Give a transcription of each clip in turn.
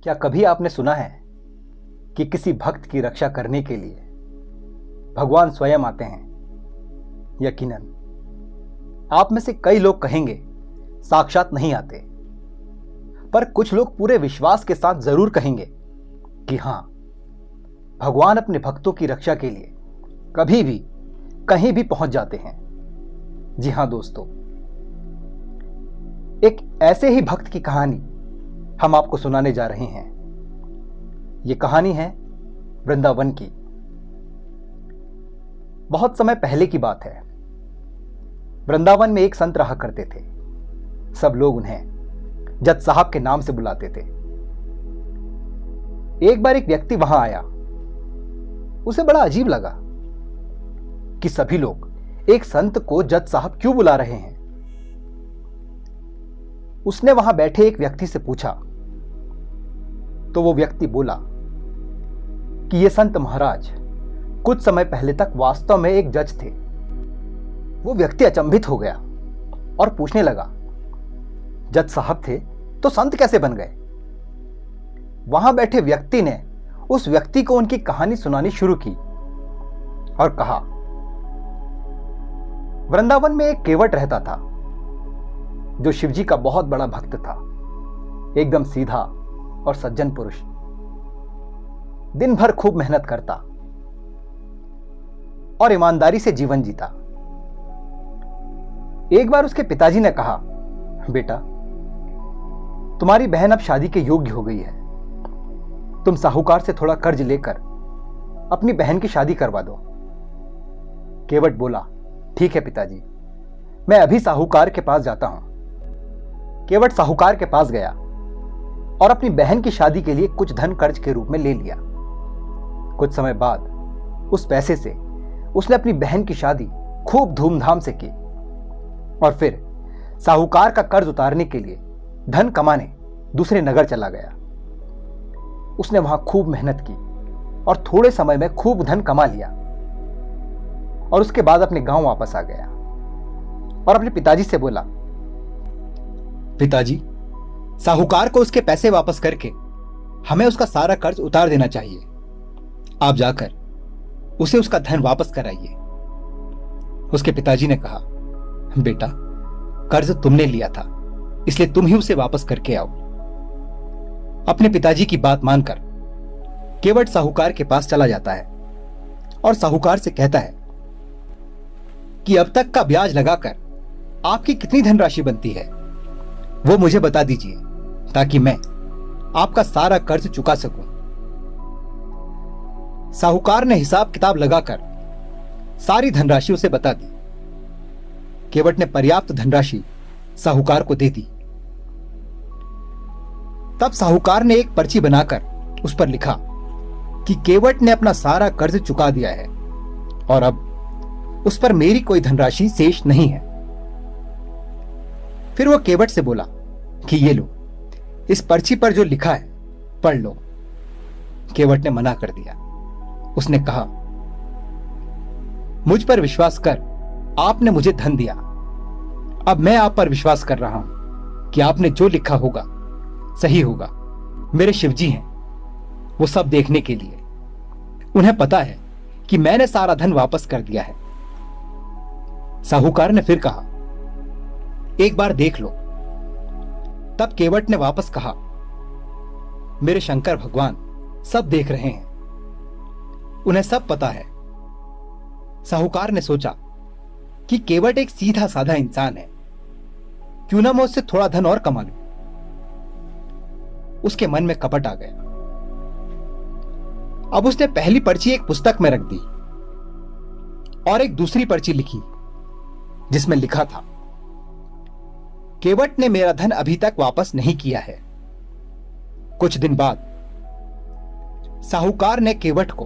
क्या कभी आपने सुना है कि किसी भक्त की रक्षा करने के लिए भगवान स्वयं आते हैं? यकीनन आप में से कई लोग कहेंगे साक्षात नहीं आते, पर कुछ लोग पूरे विश्वास के साथ जरूर कहेंगे कि हां, भगवान अपने भक्तों की रक्षा के लिए कभी भी कहीं भी पहुंच जाते हैं। जी हां दोस्तों, एक ऐसे ही भक्त की कहानी हम आपको सुनाने जा रहे हैं। यह कहानी है वृंदावन की। बहुत समय पहले की बात है। वृंदावन में एक संत रहा करते थे। सब लोग उन्हें जज साहब के नाम से बुलाते थे। एक बार एक व्यक्ति वहां आया। उसे बड़ा अजीब लगा कि सभी लोग एक संत को जज साहब क्यों बुला रहे हैं। उसने वहां बैठे एक व्यक्ति से पूछा तो वो व्यक्ति बोला कि ये संत महाराज कुछ समय पहले तक वास्तव में एक जज थे। वो व्यक्ति अचंभित हो गया और पूछने लगा, जज साहब थे तो संत कैसे बन गए? वहां बैठे व्यक्ति ने उस व्यक्ति को उनकी कहानी सुनानी शुरू की और कहा, वृंदावन में एक केवट रहता था जो शिवजी का बहुत बड़ा भक्त था। एकदम सीधा और सज्जन पुरुष। दिन भर खूब मेहनत करता और ईमानदारी से जीवन जीता। एक बार उसके पिताजी ने कहा, बेटा, तुम्हारी बहन अब शादी के योग्य हो गई है। तुम साहूकार से थोड़ा कर्ज लेकर अपनी बहन की शादी करवा दो। केवट बोला, ठीक है पिताजी, मैं अभी साहूकार के पास जाता हूं। केवट साहूकार के पास गया और अपनी बहन की शादी के लिए कुछ धन कर्ज के रूप में ले लिया। कुछ समय बाद उस पैसे से उसने अपनी बहन की शादी खूब धूमधाम से की और फिर साहूकार का कर्ज उतारने के लिए धन कमाने दूसरे नगर चला गया। उसने वहां खूब मेहनत की और थोड़े समय में खूब धन कमा लिया और उसके बाद अपने गांव वापस आ गया और अपने पिताजी से बोला, पिताजी, साहूकार को उसके पैसे वापस करके हमें उसका सारा कर्ज उतार देना चाहिए। आप जाकर उसे उसका धन वापस कराइए। उसके पिताजी ने कहा, बेटा, कर्ज तुमने लिया था इसलिए तुम ही उसे वापस करके आओ। अपने पिताजी की बात मानकर केवट साहूकार के पास चला जाता है और साहूकार से कहता है कि अब तक का ब्याज लगाकर आपकी कितनी धनराशि बनती है वो मुझे बता दीजिए ताकि मैं आपका सारा कर्ज चुका सकूं। साहूकार ने हिसाब किताब लगाकर सारी धनराशि उसे बता दी। केवट ने पर्याप्त धनराशि साहूकार को दे दी। तब साहूकार ने एक पर्ची बनाकर उस पर लिखा कि केवट ने अपना सारा कर्ज चुका दिया है और अब उस पर मेरी कोई धनराशि शेष नहीं है। फिर वो केवट से बोला कि ये लो, इस पर्ची पर जो लिखा है पढ़ लो। केवट ने मना कर दिया। उसने कहा, मुझ पर विश्वास कर, आपने मुझे धन दिया। अब मैं आप पर विश्वास कर रहा हूं कि आपने जो लिखा होगा सही होगा। मेरे शिवजी हैं, वो सब देखने के लिए। उन्हें पता है कि मैंने सारा धन वापस कर दिया है। साहूकार ने फिर कहा, एक बार देख लो। तब केवट ने वापस कहा, मेरे शंकर भगवान सब देख रहे हैं, उन्हें सब पता है। साहूकार ने सोचा कि केवट एक सीधा साधा इंसान है, क्यों ना मैं उससे थोड़ा धन और कमा लूं। उसके मन में कपट आ गया। अब उसने पहली पर्ची एक पुस्तक में रख दी और एक दूसरी पर्ची लिखी जिसमें लिखा था, केवट ने मेरा धन अभी तक वापस नहीं किया है। कुछ दिन बाद साहूकार ने केवट को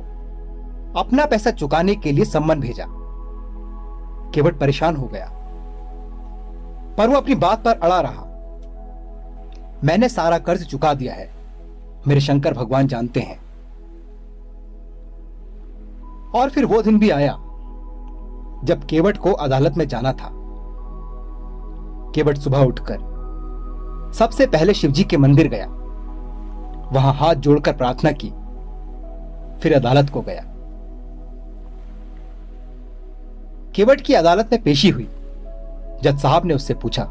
अपना पैसा चुकाने के लिए सम्मन भेजा। केवट परेशान हो गया, पर वो अपनी बात पर अड़ा रहा। मैंने सारा कर्ज चुका दिया है, मेरे शंकर भगवान जानते हैं। और फिर वो दिन भी आया जब केवट को अदालत में जाना था। केवट सुबह उठकर सबसे पहले शिवजी के मंदिर गया वहां हाथ जोड़कर प्रार्थना की, फिर अदालत को गया। केवट की अदालत में पेशी हुई। जज साहब ने उससे पूछा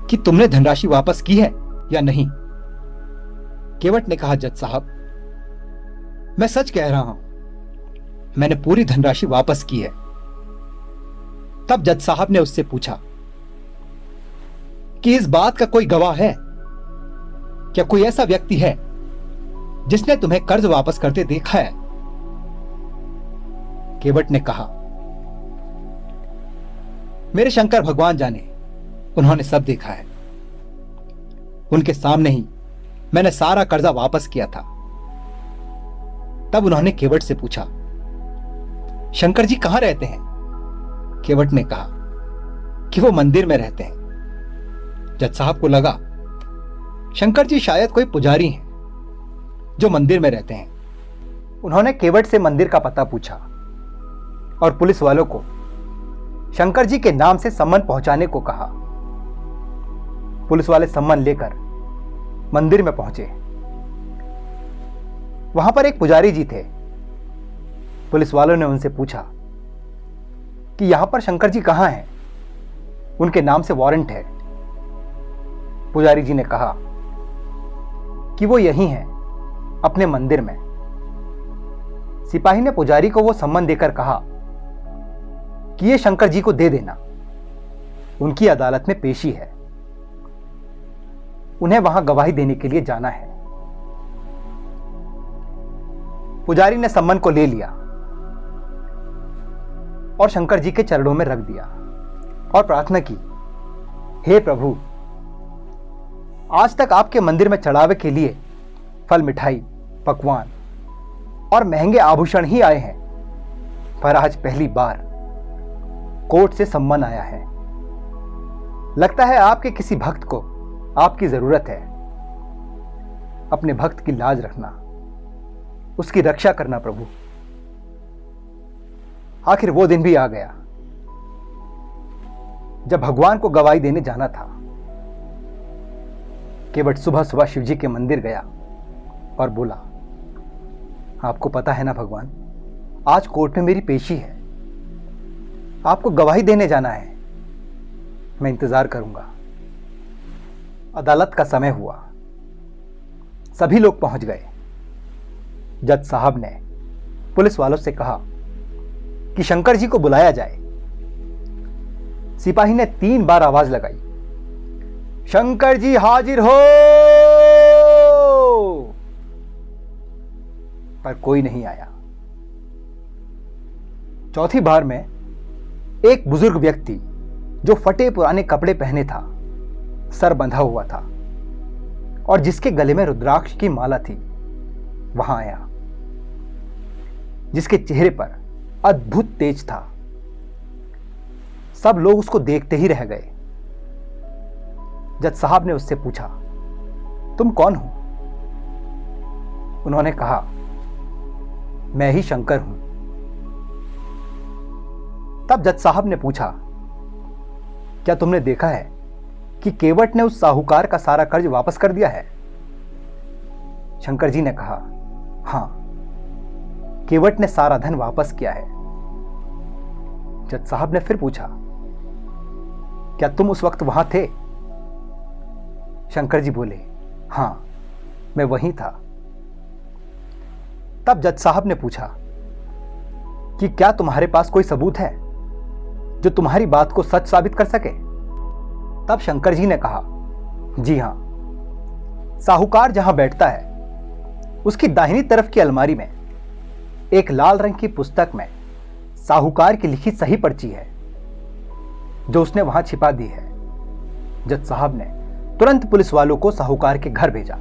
कि तुमने धनराशि वापस की है या नहीं। केवट ने कहा, जज साहब, मैं सच कह रहा हूं, मैंने पूरी धनराशि वापस की है। तब जज साहब ने उससे पूछा कि इस बात का कोई गवाह है? क्या कोई ऐसा व्यक्ति है जिसने तुम्हें कर्ज वापस करते देखा है? केवट ने कहा, मेरे शंकर भगवान जाने, उन्होंने सब देखा है। उनके सामने ही मैंने सारा कर्जा वापस किया था। तब उन्होंने केवट से पूछा, शंकर जी कहां रहते हैं? केवट ने कहा कि वो मंदिर में रहते हैं। जज साहब को लगा शंकर जी शायद कोई पुजारी हैं जो मंदिर में रहते हैं। उन्होंने केवट से मंदिर का पता पूछा और पुलिस वालों को शंकर जी के नाम से सम्मन पहुंचाने को कहा। पुलिस वाले सम्मन लेकर मंदिर में पहुंचे। वहां पर एक पुजारी जी थे। पुलिस वालों ने उनसे पूछा कि यहां पर शंकर जी कहां हैं? उनके नाम से वारंट है। पुजारी जी ने कहा कि वो यहीं हैं, अपने मंदिर में। सिपाही ने पुजारी को वो सम्मन देकर कहा कि ये शंकर जी को दे देना, उनकी अदालत में पेशी है, उन्हें वहां गवाही देने के लिए जाना है। पुजारी ने सम्मन को ले लिया और शंकर जी के चरणों में रख दिया और प्रार्थना की, हे प्रभु, आज तक आपके मंदिर में चढ़ावे के लिए फल, मिठाई, पकवान और महंगे आभूषण ही आए हैं, पर आज पहली बार कोर्ट से सम्मन आया है। लगता है आपके किसी भक्त को आपकी जरूरत है। अपने भक्त की लाज रखना, उसकी रक्षा करना प्रभु। आखिर वो दिन भी आ गया जब भगवान को गवाही देने जाना था। केवट सुबह सुबह शिवजी के मंदिर गया और बोला, आपको पता है ना भगवान, आज कोर्ट में मेरी पेशी है, आपको गवाही देने जाना है, मैं इंतजार करूंगा। अदालत का समय हुआ। सभी लोग पहुंच गए। जज साहब ने पुलिस वालों से कहा कि शंकर जी को बुलाया जाए। सिपाही ने 3 बार आवाज लगाई, शंकर जी हाजिर हो, पर कोई नहीं आया। चौथी बार में एक बुजुर्ग व्यक्ति जो फटे पुराने कपड़े पहने था, सर बंधा हुआ था और जिसके गले में रुद्राक्ष की माला थी, वहां आया, जिसके चेहरे पर अद्भुत तेज था। सब लोग उसको देखते ही रह गए। जज साहब ने उससे पूछा, तुम कौन हो? उन्होंने कहा, मैं ही शंकर हूं। तब जज साहब ने पूछा, क्या तुमने देखा है कि केवट ने उस साहूकार का सारा कर्ज वापस कर दिया है? शंकर जी ने कहा, हां, केवट ने सारा धन वापस किया है। जज साहब ने फिर पूछा, क्या तुम उस वक्त वहां थे? शंकर जी बोले, हां, मैं वहीं था। तब जज साहब ने पूछा कि क्या तुम्हारे पास कोई सबूत है जो तुम्हारी बात को सच साबित कर सके? तब शंकर जी ने कहा, जी हां, साहूकार जहां बैठता है उसकी दाहिनी तरफ की अलमारी में एक लाल रंग की पुस्तक में साहूकार की लिखी सही पर्ची है जो उसने वहां छिपा दी है। जज साहब ने तुरंत पुलिस वालों को साहूकार के घर भेजा।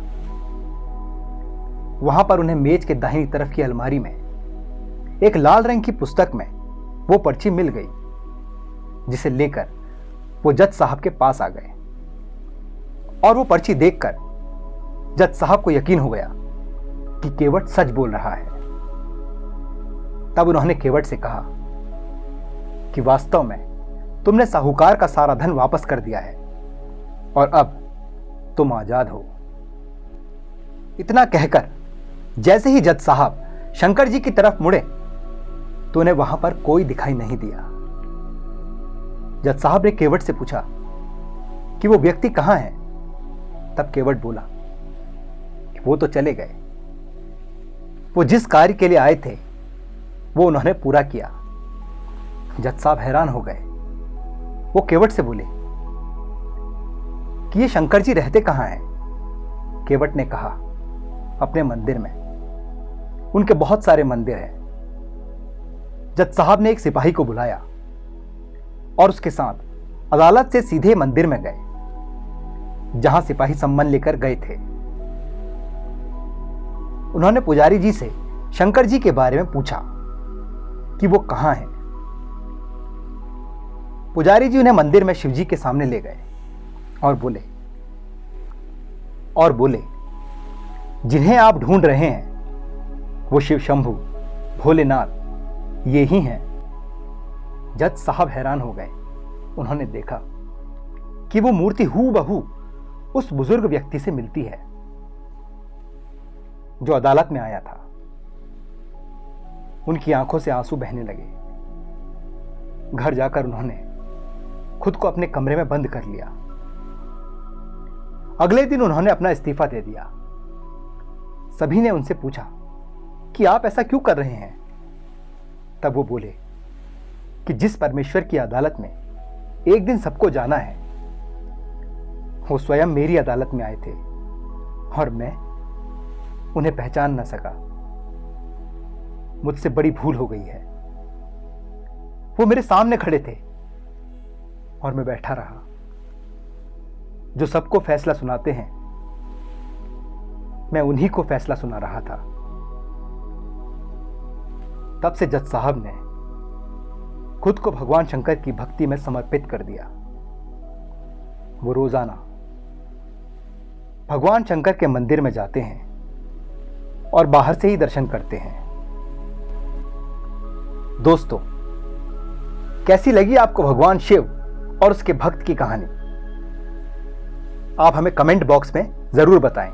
वहां पर उन्हें मेज के दाहिनी तरफ की अलमारी में एक लाल रंग की पुस्तक में वो पर्ची मिल गई, जिसे लेकर वो जज साहब के पास आ गए और वो पर्ची देखकर जज साहब को यकीन हो गया कि केवट सच बोल रहा है। तब उन्होंने केवट से कहा कि वास्तव में तुमने साहूकार का सारा धन वापस कर दिया है और अब तुम आजाद हो। इतना कहकर जैसे ही जज साहब शंकर जी की तरफ मुड़े तो उन्हें वहां पर कोई दिखाई नहीं दिया। जज साहब ने केवट से पूछा कि वो व्यक्ति कहां है। तब केवट बोला कि वो तो चले गए, वो जिस कार्य के लिए आए थे वो उन्होंने पूरा किया। जज साहब हैरान हो गए। वो केवट से बोले कि ये शंकर जी रहते कहां हैं। केवट ने कहा, अपने मंदिर में, उनके बहुत सारे मंदिर हैं। जज साहब ने एक सिपाही को बुलाया और उसके साथ अदालत से सीधे मंदिर में गए जहां सिपाही सम्मन लेकर गए थे। उन्होंने पुजारी जी से शंकर जी के बारे में पूछा कि वो कहां हैं। पुजारी जी उन्हें मंदिर में शिवजी के सामने ले गए और बोले जिन्हें आप ढूंढ रहे हैं वो शिव शंभू, भोलेनाथ ये ही हैं। जज साहब हैरान हो गए। उन्होंने देखा कि वो मूर्ति हूबहू उस बुजुर्ग व्यक्ति से मिलती है जो अदालत में आया था। उनकी आंखों से आंसू बहने लगे। घर जाकर उन्होंने खुद को अपने कमरे में बंद कर लिया। अगले दिन उन्होंने अपना इस्तीफा दे दिया। सभी ने उनसे पूछा कि आप ऐसा क्यों कर रहे हैं। तब वो बोले कि जिस परमेश्वर की अदालत में एक दिन सबको जाना है वो स्वयं मेरी अदालत में आए थे और मैं उन्हें पहचान न सका। मुझसे बड़ी भूल हो गई है। वो मेरे सामने खड़े थे और मैं बैठा रहा। जो सबको फैसला सुनाते हैं मैं उन्हीं को फैसला सुना रहा था। तब से जज साहब ने खुद को भगवान शंकर की भक्ति में समर्पित कर दिया। वो रोजाना भगवान शंकर के मंदिर में जाते हैं और बाहर से ही दर्शन करते हैं। दोस्तों, कैसी लगी आपको भगवान शिव और उसके भक्त की कहानी? आप हमें कमेंट बॉक्स में जरूर बताएं।